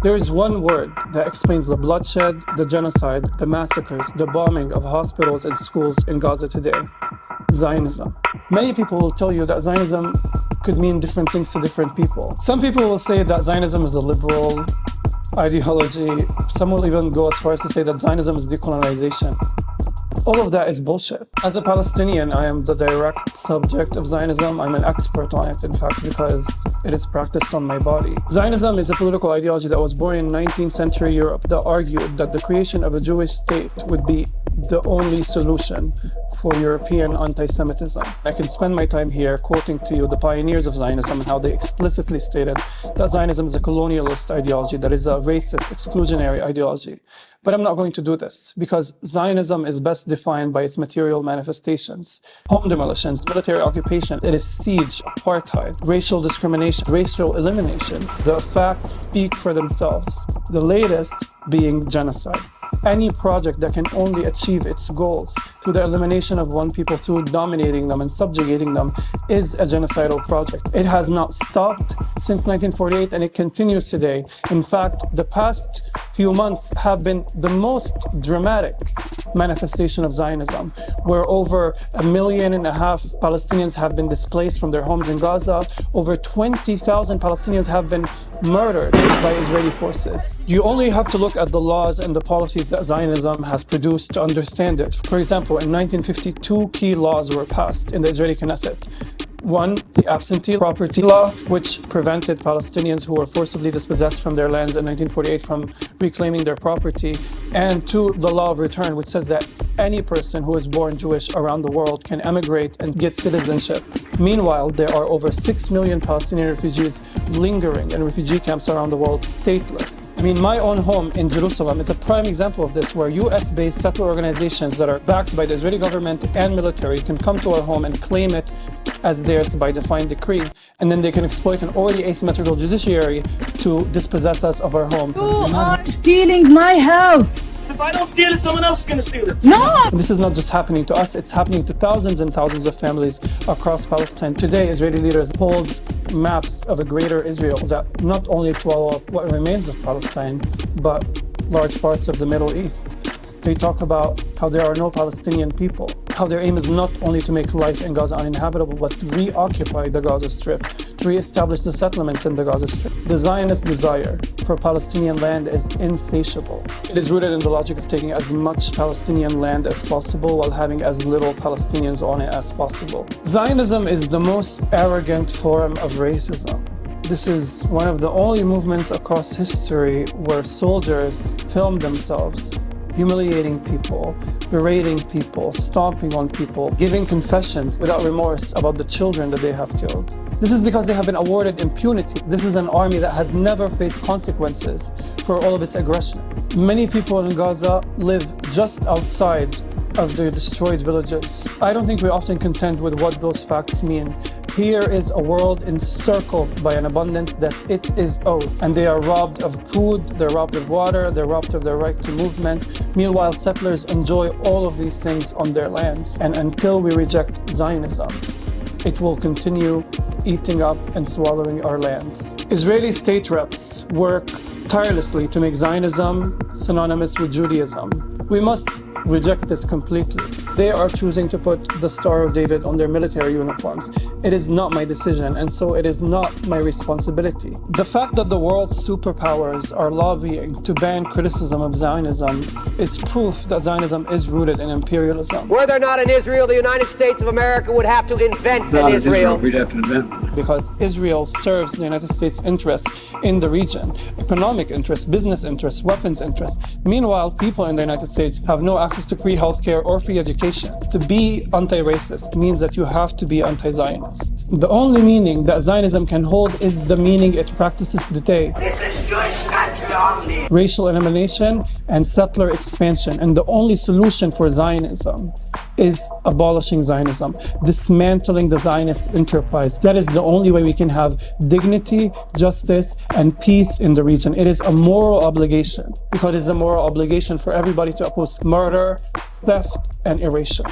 There is one word that explains the bloodshed, the genocide, the massacres, the bombing of hospitals and schools in Gaza today: Zionism. Many people will tell you that Zionism could mean different things to different people. Some people will say that Zionism is a liberal ideology. Some will even go as far as to say that Zionism is decolonization. All of that is bullshit. As a Palestinian, I am the direct subject of Zionism. I'm an expert on it, in fact, because it is practiced on my body. Zionism is a political ideology that was born in 19th century Europe that argued that the creation of a Jewish state would be the only solution for European anti-Semitism. I can spend my time here quoting to you the pioneers of Zionism and how they explicitly stated that Zionism is a colonialist ideology, that is a racist, exclusionary ideology. But I'm not going to do this because Zionism is best defined by its material manifestations: home demolitions, military occupation, it is siege, apartheid, racial discrimination, racial elimination. The facts speak for themselves, the latest being genocide. Any project that can only achieve its goals through the elimination of one people, through dominating them and subjugating them, is a genocidal project. It has not stopped since 1948 and it continues today. In fact, the past few months have been the most dramatic manifestation of Zionism, where over 1.5 million Palestinians have been displaced from their homes in Gaza. Over 20,000 Palestinians have been murdered by Israeli forces. You only have to look at the laws and the policies that Zionism has produced to understand it. For example, in 1952, key laws were passed in the Israeli Knesset. One, the absentee property law, which prevented Palestinians who were forcibly dispossessed from their lands in 1948 from reclaiming their property. And two, the law of return, which says that any person who is born Jewish around the world can emigrate and get citizenship. Meanwhile, there are over 6 million Palestinian refugees lingering in refugee camps around the world, stateless. I mean, my own home in Jerusalem is a prime example of this, where US-based settler organizations that are backed by the Israeli government and military can come to our home and claim it as theirs by divine decree, and then they can exploit an already asymmetrical judiciary to dispossess us of our home. You are stealing my house! If I don't steal it, someone else is going to steal it. No! This is not just happening to us, it's happening to thousands and thousands of families across Palestine. Today, Israeli leaders hold maps of a greater Israel that not only swallow up what remains of Palestine, but large parts of the Middle East. They talk about how there are no Palestinian people, how their aim is not only to make life in Gaza uninhabitable, but to reoccupy the Gaza Strip, to reestablish the settlements in the Gaza Strip. The Zionist desire for Palestinian land is insatiable. It is rooted in the logic of taking as much Palestinian land as possible while having as little Palestinians on it as possible. Zionism is the most arrogant form of racism. This is one of the only movements across history where soldiers film themselves humiliating people, berating people, stomping on people, giving confessions without remorse about the children that they have killed. This is because they have been awarded impunity. This is an army that has never faced consequences for all of its aggression. Many people in Gaza live just outside of their destroyed villages. I don't think we often contend with what those facts mean. Here is a world encircled by an abundance that it is owed, and they are robbed of food, they're robbed of water, they're robbed of their right to movement. Meanwhile, settlers enjoy all of these things on their lands. And until we reject Zionism, it will continue eating up and swallowing our lands. Israeli state reps work tirelessly to make Zionism synonymous with Judaism. We must reject this completely. They are choosing to put the Star of David on their military uniforms. It is not my decision, and so it is not my responsibility. The fact that the world's superpowers are lobbying to ban criticism of Zionism is proof that Zionism is rooted in imperialism. Were there not an Israel, the United States of America would have to invent an Israel. We'd have to invent. Because Israel serves the United States' interests in the region, economic interests, business interests, weapons interests. Meanwhile, people in the United States have no access to free healthcare or free education. To be anti-racist means that you have to be anti-Zionist. The only meaning that Zionism can hold is the meaning it practices today. This is Jewish country only. Racial elimination and settler expansion. And the only solution for Zionism is abolishing Zionism, dismantling the Zionist enterprise. That is the only way we can have dignity, justice, and peace in the region. It is a moral obligation, because it is a moral obligation for everybody to oppose murder, theft, and erasure.